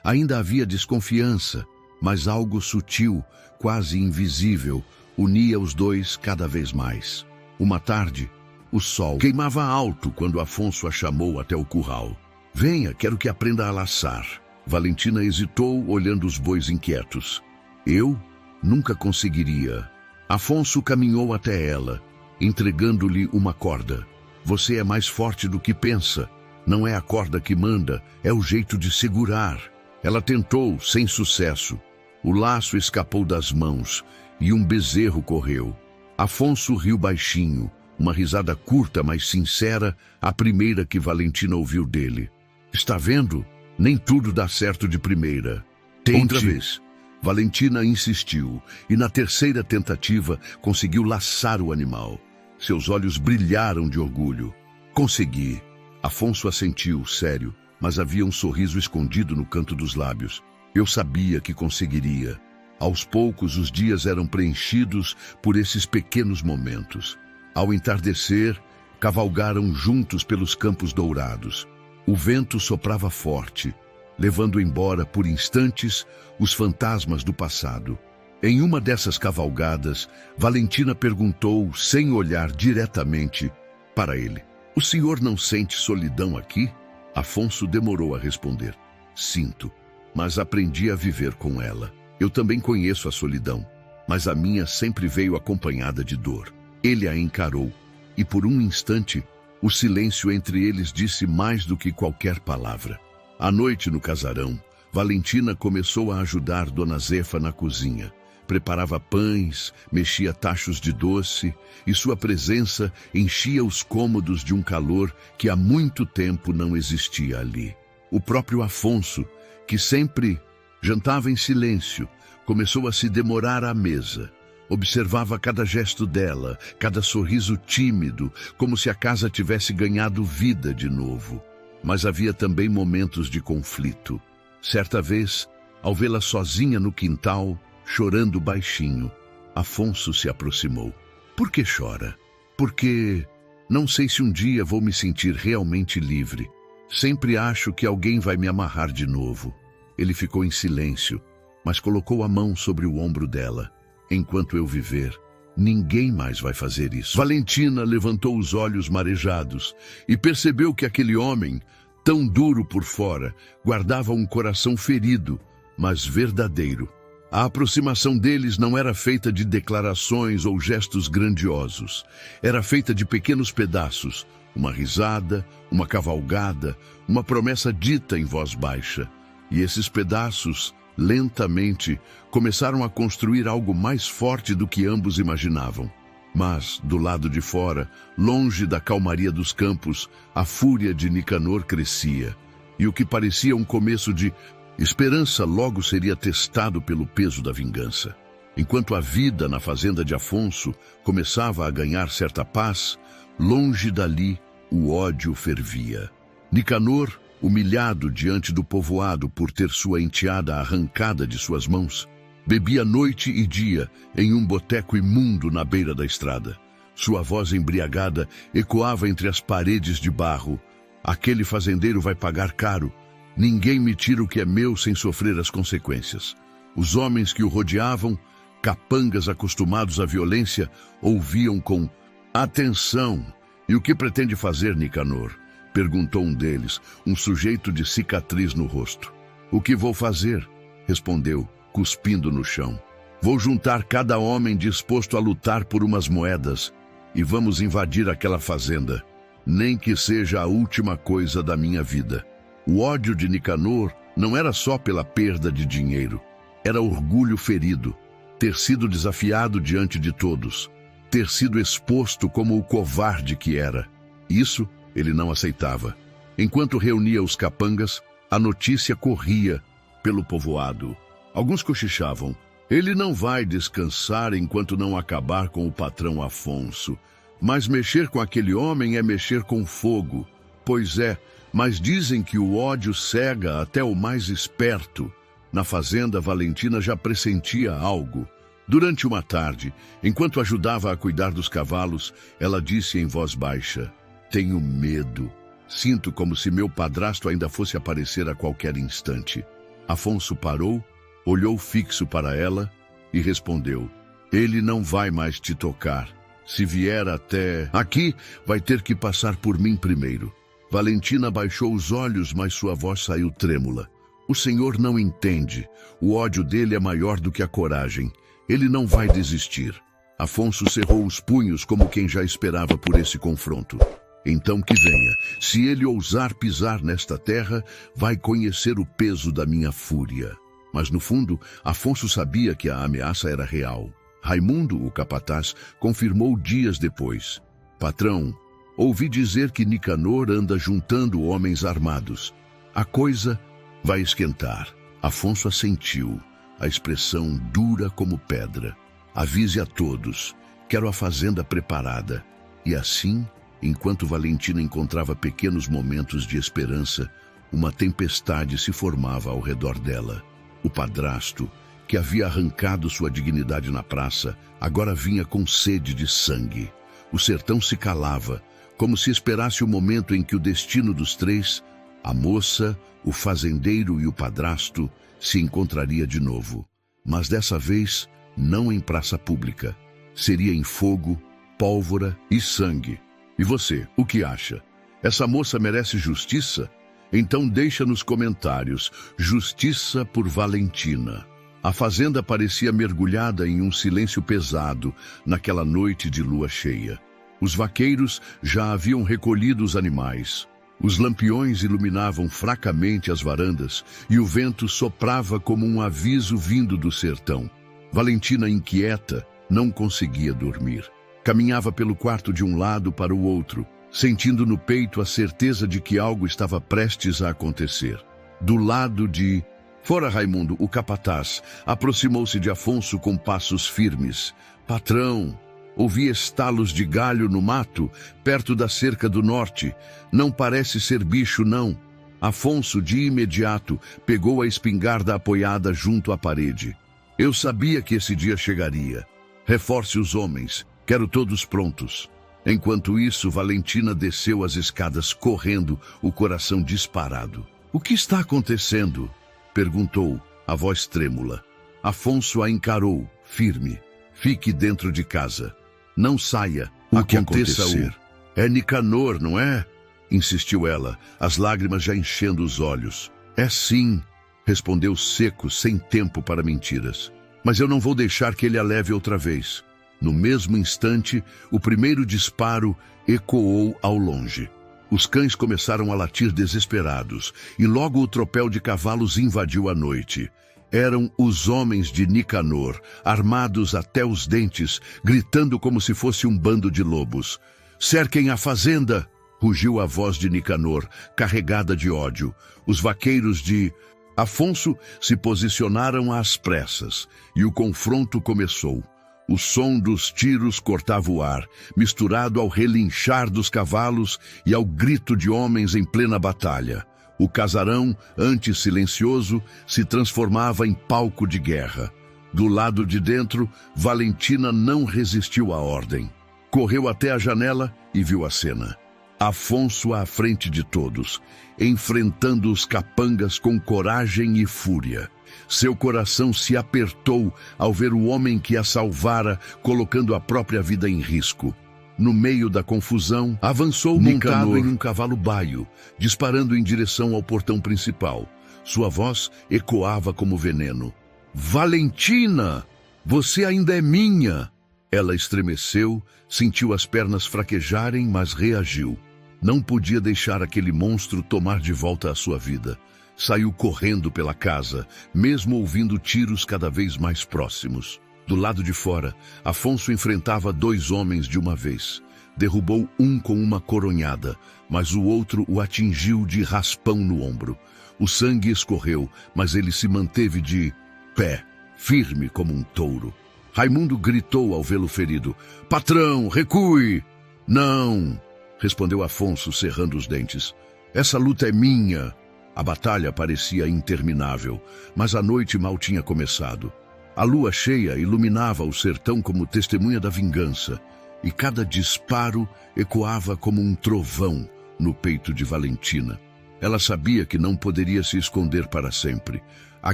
ainda havia desconfiança, mas algo sutil, quase invisível, unia os dois cada vez mais. Uma tarde, o sol queimava alto quando Afonso a chamou até o curral. Venha, quero que aprenda a laçar. Valentina hesitou, olhando os bois inquietos. Eu nunca conseguiria. Afonso caminhou até ela, entregando-lhe uma corda. Você é mais forte do que pensa. Não é a corda que manda, é o jeito de segurar. Ela tentou, sem sucesso. O laço escapou das mãos e um bezerro correu. Afonso riu baixinho, uma risada curta, mas sincera, a primeira que Valentina ouviu dele. Está vendo? Nem tudo dá certo de primeira. Tente. Outra vez. Valentina insistiu e na terceira tentativa conseguiu laçar o animal. Seus olhos brilharam de orgulho. Consegui. Afonso assentiu, sério, mas havia um sorriso escondido no canto dos lábios. Eu sabia que conseguiria. Aos poucos, os dias eram preenchidos por esses pequenos momentos. Ao entardecer, cavalgaram juntos pelos campos dourados. O vento soprava forte, levando embora por instantes os fantasmas do passado. Em uma dessas cavalgadas, Valentina perguntou, sem olhar diretamente para ele: "O senhor não sente solidão aqui?" Afonso demorou a responder. "Sinto, mas aprendi a viver com ela. Eu também conheço a solidão, mas a minha sempre veio acompanhada de dor." Ele a encarou, e por um instante, o silêncio entre eles disse mais do que qualquer palavra. À noite, no casarão, Valentina começou a ajudar Dona Zefa na cozinha. Preparava pães, mexia tachos de doce, e sua presença enchia os cômodos de um calor que há muito tempo não existia ali. O próprio Afonso, que sempre jantava em silêncio, começou a se demorar à mesa. Observava cada gesto dela, cada sorriso tímido, como se a casa tivesse ganhado vida de novo. Mas havia também momentos de conflito. Certa vez, ao vê-la sozinha no quintal, chorando baixinho, Afonso se aproximou. "Por que chora?" "Porque não sei se um dia vou me sentir realmente livre. Sempre acho que alguém vai me amarrar de novo." Ele ficou em silêncio, mas colocou a mão sobre o ombro dela. "Enquanto eu viver, ninguém mais vai fazer isso." Valentina levantou os olhos marejados e percebeu que aquele homem, tão duro por fora, guardava um coração ferido, mas verdadeiro. A aproximação deles não era feita de declarações ou gestos grandiosos. Era feita de pequenos pedaços, uma risada, uma cavalgada, uma promessa dita em voz baixa. E esses pedaços, lentamente, começaram a construir algo mais forte do que ambos imaginavam. Mas, do lado de fora, longe da calmaria dos campos, a fúria de Nicanor crescia. E o que parecia um começo de esperança logo seria testado pelo peso da vingança. Enquanto a vida na fazenda de Afonso começava a ganhar certa paz, longe dali o ódio fervia. Nicanor, humilhado diante do povoado por ter sua enteada arrancada de suas mãos, bebia noite e dia em um boteco imundo na beira da estrada. Sua voz embriagada ecoava entre as paredes de barro. "Aquele fazendeiro vai pagar caro. Ninguém me tira o que é meu sem sofrer as consequências." Os homens que o rodeavam, capangas acostumados à violência, ouviam com atenção. "E o que pretende fazer, Nicanor?" perguntou um deles, um sujeito de cicatriz no rosto. "O que vou fazer?" respondeu, cuspindo no chão. "Vou juntar cada homem disposto a lutar por umas moedas e vamos invadir aquela fazenda, nem que seja a última coisa da minha vida." O ódio de Nicanor não era só pela perda de dinheiro. Era orgulho ferido, ter sido desafiado diante de todos, ter sido exposto como o covarde que era. Isso ele não aceitava. Enquanto reunia os capangas, a notícia corria pelo povoado. Alguns cochichavam: "Ele não vai descansar enquanto não acabar com o patrão Afonso. Mas mexer com aquele homem é mexer com fogo." "Pois é, Mas dizem que o ódio cega até o mais esperto. Na fazenda, Valentina já pressentia algo. Durante uma tarde, enquanto ajudava a cuidar dos cavalos, ela disse em voz baixa: "Tenho medo. Sinto como se meu padrasto ainda fosse aparecer a qualquer instante." Afonso parou, olhou fixo para ela e respondeu: "Ele não vai mais te tocar. Se vier até aqui, vai ter que passar por mim primeiro." Valentina baixou os olhos, mas sua voz saiu trêmula. "O senhor não entende. O ódio dele é maior do que a coragem. Ele não vai desistir." Afonso cerrou os punhos como quem já esperava por esse confronto. "Então que venha. Se ele ousar pisar nesta terra, vai conhecer o peso da minha fúria." Mas no fundo, Afonso sabia que a ameaça era real. Raimundo, o capataz, confirmou dias depois: "Patrão, ouvi dizer que Nicanor anda juntando homens armados. A coisa vai esquentar." Afonso assentiu, a expressão dura como pedra. "Avise a todos. Quero a fazenda preparada." E assim, enquanto Valentina encontrava pequenos momentos de esperança, uma tempestade se formava ao redor dela. O padrasto, que havia arrancado sua dignidade na praça, agora vinha com sede de sangue. O sertão se calava, como se esperasse o momento em que o destino dos três, a moça, o fazendeiro e o padrasto, se encontraria de novo. Mas dessa vez, não em praça pública. Seria em fogo, pólvora e sangue. E você, o que acha? Essa moça merece justiça? Então deixa nos comentários: justiça por Valentina. A fazenda parecia mergulhada em um silêncio pesado naquela noite de lua cheia. Os vaqueiros já haviam recolhido os animais. Os lampiões iluminavam fracamente as varandas e o vento soprava como um aviso vindo do sertão. Valentina, inquieta, não conseguia dormir. Caminhava pelo quarto de um lado para o outro, sentindo no peito a certeza de que algo estava prestes a acontecer. Do lado de fora, Raimundo, o capataz, aproximou-se de Afonso com passos firmes. "Patrão!" Ouvi estalos de galho no mato, perto da cerca do norte. "Não parece ser bicho, não." Afonso, de imediato, pegou a espingarda apoiada junto à parede. "Eu sabia que esse dia chegaria. Reforce os homens. Quero todos prontos." Enquanto isso, Valentina desceu as escadas correndo, o coração disparado. "O que está acontecendo?" perguntou, a voz trêmula. Afonso a encarou, firme. "Fique dentro de casa. Não saia. O que acontecer? É Nicanor, não é?" insistiu ela, as lágrimas já enchendo os olhos. "É sim", respondeu seco, sem tempo para mentiras. "Mas eu não vou deixar que ele a leve outra vez." No mesmo instante, o primeiro disparo ecoou ao longe. Os cães começaram a latir desesperados, e logo o tropel de cavalos invadiu a noite. Eram os homens de Nicanor, armados até os dentes, gritando como se fosse um bando de lobos. "Cerquem a fazenda!" rugiu a voz de Nicanor, carregada de ódio. Os vaqueiros de Afonso se posicionaram às pressas, e o confronto começou. O som dos tiros cortava o ar, misturado ao relinchar dos cavalos e ao grito de homens em plena batalha. O casarão, antes silencioso, se transformava em palco de guerra. Do lado de dentro, Valentina não resistiu à ordem. Correu até a janela e viu a cena. Afonso à frente de todos, enfrentando os capangas com coragem e fúria. Seu coração se apertou ao ver o homem que a salvara, colocando a própria vida em risco. No meio da confusão, avançou montado em um cavalo baio, disparando em direção ao portão principal. Sua voz ecoava como veneno. "Valentina! Você ainda é minha!" Ela estremeceu, sentiu as pernas fraquejarem, mas reagiu. Não podia deixar aquele monstro tomar de volta a sua vida. Saiu correndo pela casa, mesmo ouvindo tiros cada vez mais próximos. Do lado de fora, Afonso enfrentava 2 homens de uma vez. Derrubou um com uma coronhada, mas o outro o atingiu de raspão no ombro. O sangue escorreu, mas ele se manteve de pé, firme como um touro. Raimundo gritou ao vê-lo ferido. "Patrão, recue!" "Não!" respondeu Afonso, cerrando os dentes. Essa luta é minha. A batalha parecia interminável, mas a noite mal tinha começado. A lua cheia iluminava o sertão como testemunha da vingança, e cada disparo ecoava como um trovão no peito de Valentina. Ela sabia que não poderia se esconder para sempre. A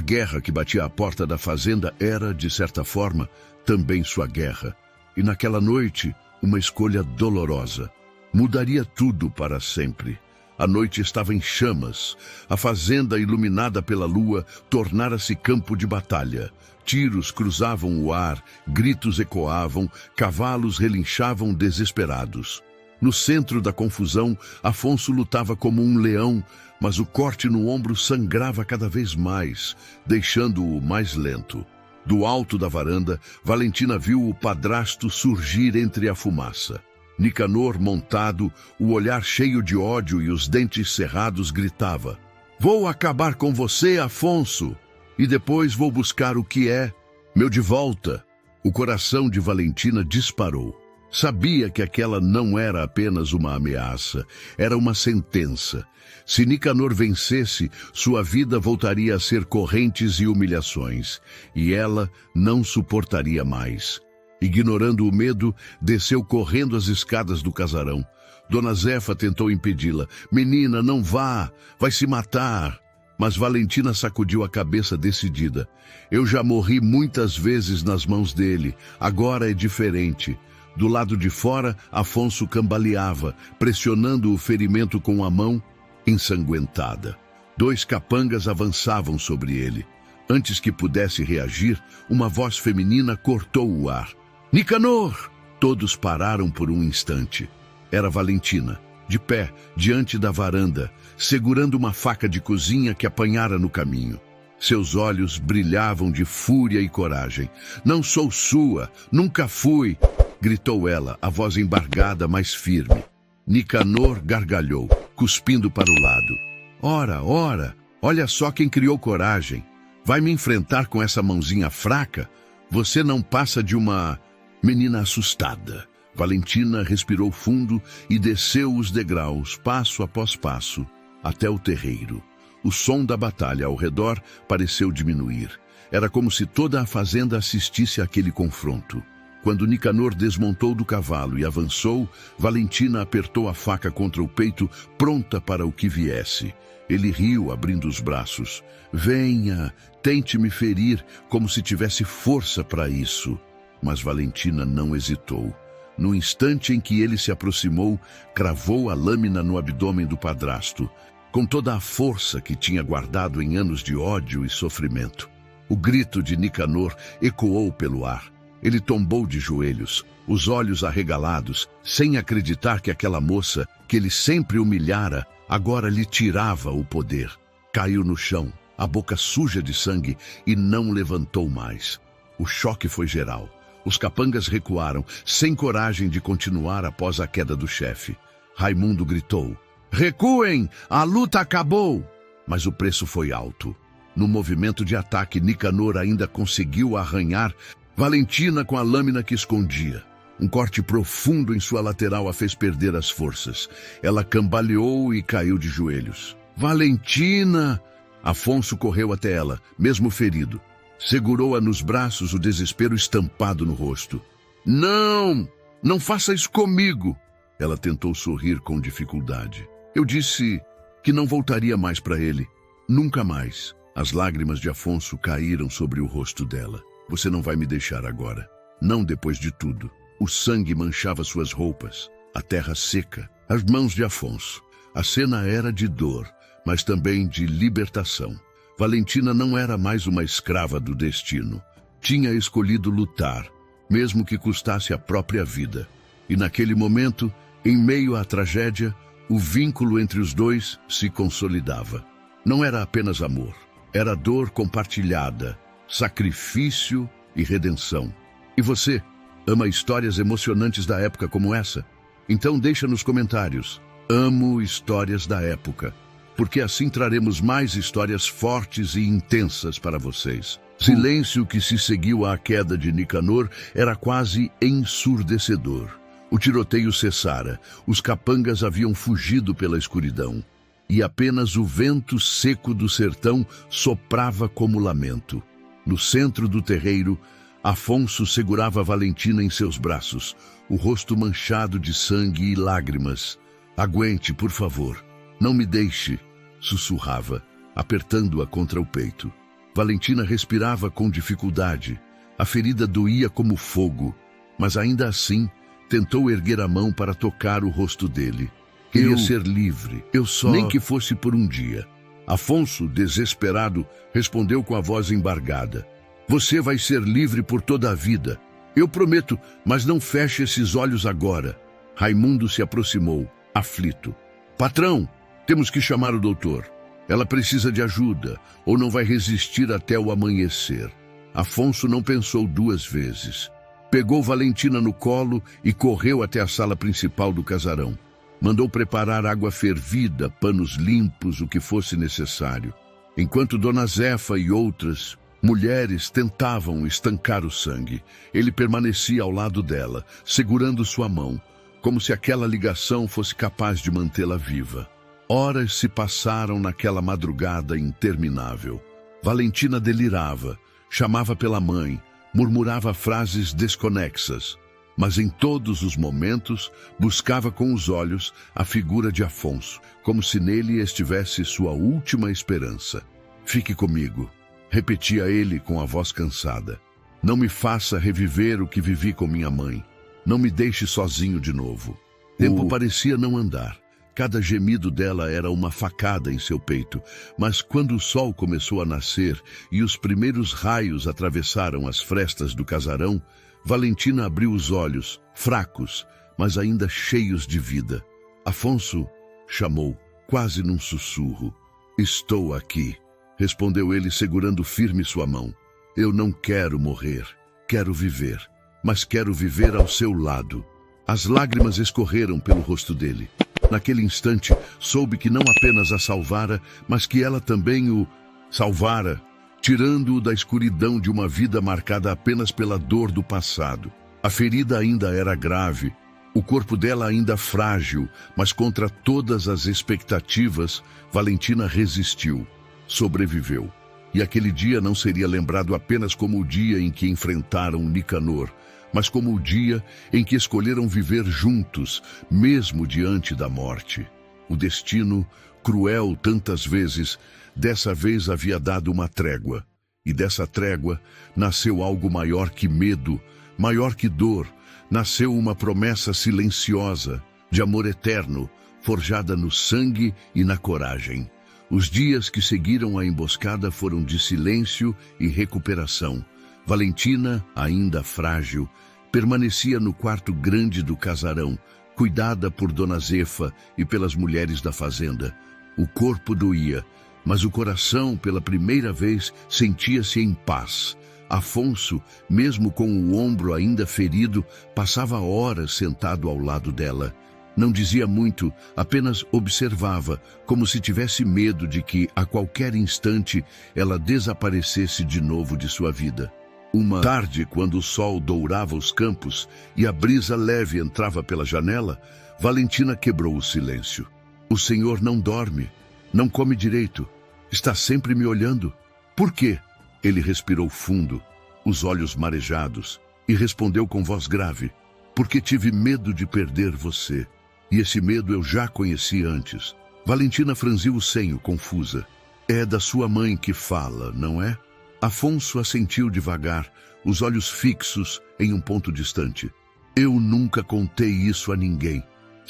guerra que batia à porta da fazenda era, de certa forma, também sua guerra. E naquela noite, uma escolha dolorosa. Mudaria tudo para sempre. A noite estava em chamas. A fazenda, iluminada pela lua, tornara-se campo de batalha. Tiros cruzavam o ar, gritos ecoavam, cavalos relinchavam desesperados. No centro da confusão, Afonso lutava como um leão, mas o corte no ombro sangrava cada vez mais, deixando-o mais lento. Do alto da varanda, Valentina viu o padrasto surgir entre a fumaça. Nicanor, montado, o olhar cheio de ódio e os dentes cerrados, gritava: "Vou acabar com você, Afonso, e depois vou buscar o que é meu de volta." O coração de Valentina disparou. Sabia que aquela não era apenas uma ameaça, era uma sentença. Se Nicanor vencesse, sua vida voltaria a ser correntes e humilhações, e ela não suportaria mais. Ignorando o medo, desceu correndo as escadas do casarão. Dona Zefa tentou impedi-la. "Menina, não vá, vai se matar." Mas Valentina sacudiu a cabeça decidida. "Eu já morri muitas vezes nas mãos dele, agora é diferente." Do lado de fora, Afonso cambaleava, pressionando o ferimento com a mão ensanguentada. 2 capangas avançavam sobre ele. Antes que pudesse reagir, uma voz feminina cortou o ar. "Nicanor!" Todos pararam por um instante. Era Valentina, de pé, diante da varanda, segurando uma faca de cozinha que apanhara no caminho. Seus olhos brilhavam de fúria e coragem. "Não sou sua, nunca fui!" gritou ela, a voz embargada, mas firme. Nicanor gargalhou, cuspindo para o lado. Ora, olha só quem criou coragem. Vai me enfrentar com essa mãozinha fraca? Você não passa de uma menina assustada." Valentina respirou fundo e desceu os degraus, passo após passo, até o terreiro. O som da batalha ao redor pareceu diminuir. Era como se toda a fazenda assistisse àquele confronto. Quando Nicanor desmontou do cavalo e avançou, Valentina apertou a faca contra o peito, pronta para o que viesse. Ele riu, abrindo os braços. "Venha, tente me ferir, como se tivesse força para isso." Mas Valentina não hesitou. No instante em que ele se aproximou, cravou a lâmina no abdômen do padrasto, com toda a força que tinha guardado em anos de ódio e sofrimento. O grito de Nicanor ecoou pelo ar. Ele tombou de joelhos, os olhos arregalados, sem acreditar que aquela moça, que ele sempre humilhara, agora lhe tirava o poder. Caiu no chão, a boca suja de sangue, e não levantou mais. O choque foi geral. Os capangas recuaram, sem coragem de continuar após a queda do chefe. Raimundo gritou: "Recuem! A luta acabou!" Mas o preço foi alto. No movimento de ataque, Nicanor ainda conseguiu arranhar Valentina com a lâmina que escondia. Um corte profundo em sua lateral a fez perder as forças. Ela cambaleou e caiu de joelhos. "Valentina!" Afonso correu até ela, mesmo ferido. Segurou-a nos braços, o desespero estampado no rosto. "Não! Não faça isso comigo!" Ela tentou sorrir com dificuldade. "Eu disse que não voltaria mais para ele. Nunca mais." As lágrimas de Afonso caíram sobre o rosto dela. "Você não vai me deixar agora. Não depois de tudo." O sangue manchava suas roupas, a terra seca, as mãos de Afonso. A cena era de dor, mas também de libertação. Valentina não era mais uma escrava do destino. Tinha escolhido lutar, mesmo que custasse a própria vida. E naquele momento, em meio à tragédia, o vínculo entre os dois se consolidava. Não era apenas amor, era dor compartilhada, sacrifício e redenção. E você, ama histórias emocionantes da época como essa? Então deixa nos comentários: "Amo histórias da época", porque assim traremos mais histórias fortes e intensas para vocês. Silêncio que se seguiu à queda de Nicanor era quase ensurdecedor. O tiroteio cessara, os capangas haviam fugido pela escuridão. e apenas o vento seco do sertão soprava como lamento. No centro do terreiro, Afonso segurava Valentina em seus braços, o rosto manchado de sangue e lágrimas. "Aguente, por favor. Não me deixe", sussurrava, apertando-a contra o peito. Valentina respirava com dificuldade. A ferida doía como fogo, mas ainda assim tentou erguer a mão para tocar o rosto dele. Queria ser livre, nem que fosse por um dia. Afonso, desesperado, respondeu com a voz embargada: "Você vai ser livre por toda a vida. Eu prometo, mas não feche esses olhos agora." Raimundo se aproximou, aflito. "Patrão, temos que chamar o doutor. Ela precisa de ajuda, ou não vai resistir até o amanhecer." Afonso não pensou duas vezes. Pegou Valentina no colo e correu até a sala principal do casarão. Mandou preparar água fervida, panos limpos, o que fosse necessário. Enquanto Dona Zefa e outras mulheres tentavam estancar o sangue, ele permanecia ao lado dela, segurando sua mão, como se aquela ligação fosse capaz de mantê-la viva. Horas se passaram naquela madrugada interminável. Valentina delirava, chamava pela mãe, murmurava frases desconexas, mas em todos os momentos buscava com os olhos a figura de Afonso, como se nele estivesse sua última esperança. "Fique comigo", repetia ele com a voz cansada. "Não me faça reviver o que vivi com minha mãe. Não me deixe sozinho de novo." Tempo parecia não andar. Cada gemido dela era uma facada em seu peito, mas quando o sol começou a nascer e os primeiros raios atravessaram as frestas do casarão, Valentina abriu os olhos, fracos, mas ainda cheios de vida. "Afonso", chamou, quase num sussurro. "Estou aqui", respondeu ele segurando firme sua mão. "Eu não quero morrer, quero viver, mas quero viver ao seu lado." As lágrimas escorreram pelo rosto dele. Naquele instante, soube que não apenas a salvara, mas que ela também o salvara, tirando-o da escuridão de uma vida marcada apenas pela dor do passado. A ferida ainda era grave, o corpo dela ainda frágil, mas contra todas as expectativas, Valentina resistiu, sobreviveu. E aquele dia não seria lembrado apenas como o dia em que enfrentaram Nicanor, mas como o dia em que escolheram viver juntos, mesmo diante da morte. O destino, cruel tantas vezes, dessa vez havia dado uma trégua. E dessa trégua nasceu algo maior que medo, maior que dor. Nasceu uma promessa silenciosa, de amor eterno, forjada no sangue e na coragem. Os dias que seguiram a emboscada foram de silêncio e recuperação. Valentina, ainda frágil, permanecia no quarto grande do casarão, cuidada por Dona Zefa e pelas mulheres da fazenda. O corpo doía, mas o coração, pela primeira vez, sentia-se em paz. Afonso, mesmo com o ombro ainda ferido, passava horas sentado ao lado dela. Não dizia muito, apenas observava, como se tivesse medo de que, a qualquer instante, ela desaparecesse de novo de sua vida. Uma tarde, quando o sol dourava os campos e a brisa leve entrava pela janela, Valentina quebrou o silêncio. "O senhor não dorme, não come direito, está sempre me olhando. Por quê?" Ele respirou fundo, os olhos marejados, e respondeu com voz grave: "Porque tive medo de perder você. E esse medo eu já conheci antes." Valentina franziu o senho, confusa. "É da sua mãe que fala, não é?" Afonso assentiu devagar, os olhos fixos em um ponto distante. "Eu nunca contei isso a ninguém.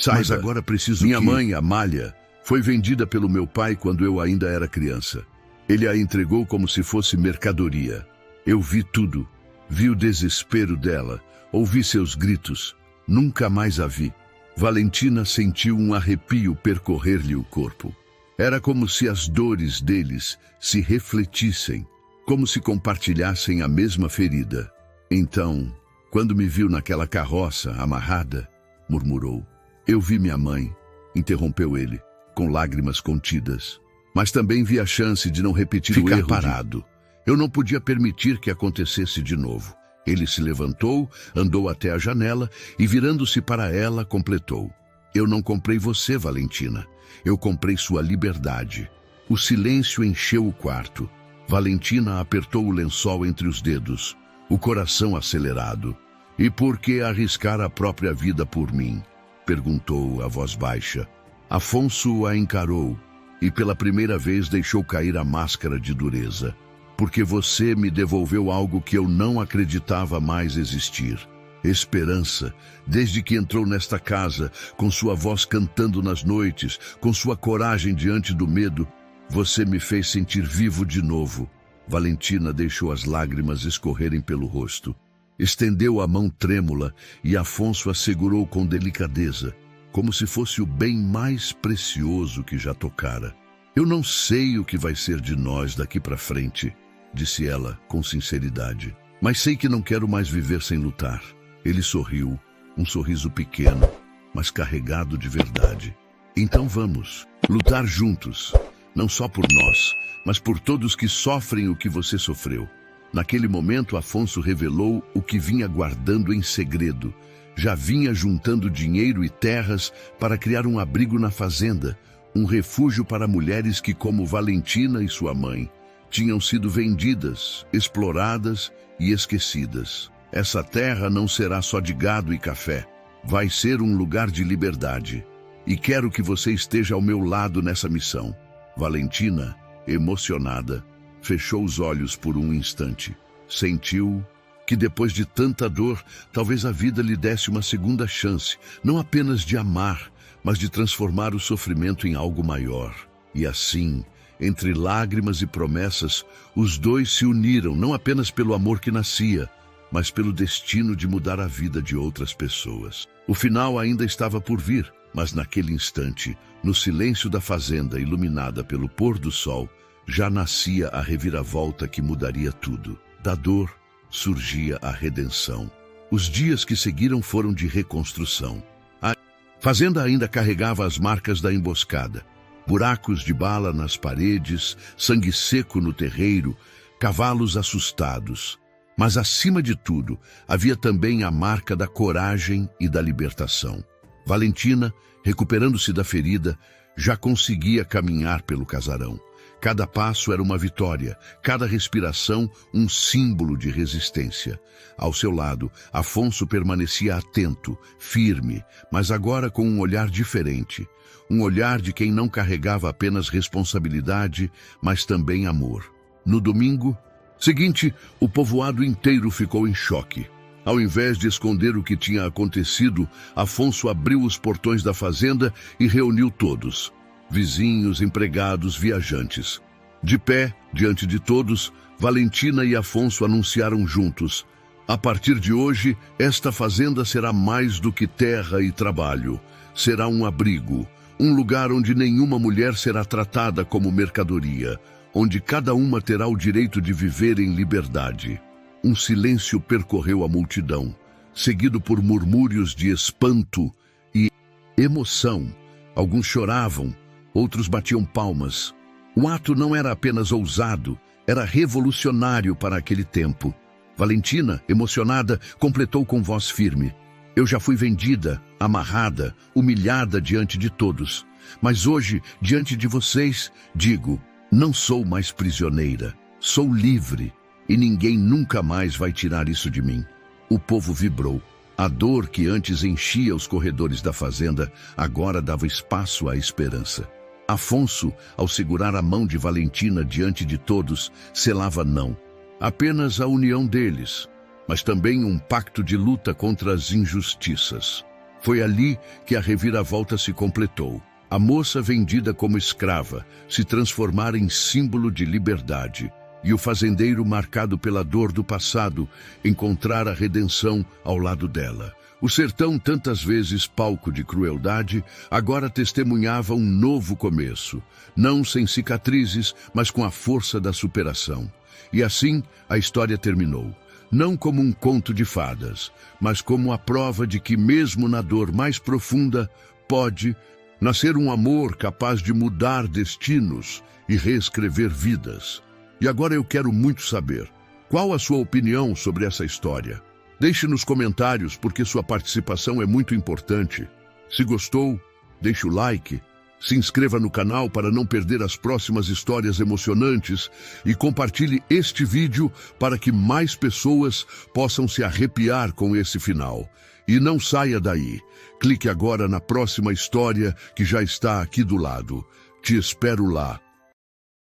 Mas agora preciso Minha mãe, Amália, foi vendida pelo meu pai quando eu ainda era criança. Ele a entregou como se fosse mercadoria. Eu vi tudo. Vi o desespero dela, ouvi seus gritos. Nunca mais a vi." Valentina sentiu um arrepio percorrer-lhe o corpo. Era como se as dores deles se refletissem, como se compartilhassem a mesma ferida. "Então, quando me viu naquela carroça amarrada", murmurou. "Eu vi minha mãe", interrompeu ele, com lágrimas contidas. "Mas também vi a chance de não repetir o erro parado. Eu não podia permitir que acontecesse de novo." Ele se levantou, andou até a janela e, virando-se para ela, completou: Eu não comprei você, Valentina. Eu comprei sua liberdade. O silêncio encheu o quarto. Valentina apertou o lençol entre os dedos, o coração acelerado. E por que arriscar a própria vida por mim? Perguntou a voz baixa. Afonso a encarou e pela primeira vez deixou cair a máscara de dureza. Porque você me devolveu algo que eu não acreditava mais existir. Esperança, desde que entrou nesta casa, com sua voz cantando nas noites, com sua coragem diante do medo, você me fez sentir vivo de novo. Valentina deixou as lágrimas escorrerem pelo rosto. Estendeu a mão trêmula e Afonso a segurou com delicadeza, como se fosse o bem mais precioso que já tocara. Eu não sei o que vai ser de nós daqui para frente, disse ela com sinceridade, mas sei que não quero mais viver sem lutar. Ele sorriu, um sorriso pequeno, mas carregado de verdade. Então vamos lutar juntos, não só por nós, mas por todos que sofrem o que você sofreu. Naquele momento, Afonso revelou o que vinha guardando em segredo. Já vinha juntando dinheiro e terras para criar um abrigo na fazenda, um refúgio para mulheres que, como Valentina e sua mãe, tinham sido vendidas, exploradas e esquecidas. Essa terra não será só de gado e café. Vai ser um lugar de liberdade. E quero que você esteja ao meu lado nessa missão. Valentina, emocionada, fechou os olhos por um instante. Sentiu que depois de tanta dor, talvez a vida lhe desse uma segunda chance, não apenas de amar, mas de transformar o sofrimento em algo maior. E assim, entre lágrimas e promessas, os dois se uniram não apenas pelo amor que nascia, mas pelo destino de mudar a vida de outras pessoas. O final ainda estava por vir, mas naquele instante, no silêncio da fazenda iluminada pelo pôr do sol, já nascia a reviravolta que mudaria tudo. Da dor surgia a redenção. Os dias que seguiram foram de reconstrução. A fazenda ainda carregava as marcas da emboscada. Buracos de bala nas paredes, sangue seco no terreiro, cavalos assustados. Mas, acima de tudo, havia também a marca da coragem e da libertação. Valentina, recuperando-se da ferida, já conseguia caminhar pelo casarão. Cada passo era uma vitória, cada respiração um símbolo de resistência. Ao seu lado, Afonso permanecia atento, firme, mas agora com um olhar diferente. Um olhar de quem não carregava apenas responsabilidade, mas também amor. No domingo seguinte, o povoado inteiro ficou em choque. Ao invés de esconder o que tinha acontecido, Afonso abriu os portões da fazenda e reuniu todos. Vizinhos, empregados, viajantes. De pé, diante de todos, Valentina e Afonso anunciaram juntos: a partir de hoje, esta fazenda será mais do que terra e trabalho. Será um abrigo, um lugar onde nenhuma mulher será tratada como mercadoria, onde cada uma terá o direito de viver em liberdade. Um silêncio percorreu a multidão, seguido por murmúrios de espanto e emoção. Alguns choravam, outros batiam palmas. O ato não era apenas ousado, era revolucionário para aquele tempo. Valentina, emocionada, completou com voz firme: eu já fui vendida, amarrada, humilhada diante de todos. Mas hoje, diante de vocês, digo: não sou mais prisioneira, sou livre, e ninguém nunca mais vai tirar isso de mim. O povo vibrou. A dor que antes enchia os corredores da fazenda, agora dava espaço à esperança. Afonso, ao segurar a mão de Valentina diante de todos, selava não apenas a união deles, mas também um pacto de luta contra as injustiças. Foi ali que a reviravolta se completou. A moça vendida como escrava se transformara em símbolo de liberdade, e o fazendeiro, marcado pela dor do passado, encontrar a redenção ao lado dela. O sertão, tantas vezes palco de crueldade, agora testemunhava um novo começo, não sem cicatrizes, mas com a força da superação. E assim a história terminou, não como um conto de fadas, mas como a prova de que mesmo na dor mais profunda pode nascer um amor capaz de mudar destinos e reescrever vidas. E agora eu quero muito saber, qual a sua opinião sobre essa história? Deixe nos comentários, porque sua participação é muito importante. Se gostou, deixe o like, se inscreva no canal para não perder as próximas histórias emocionantes e compartilhe este vídeo para que mais pessoas possam se arrepiar com esse final. E não saia daí. Clique agora na próxima história que já está aqui do lado. Te espero lá.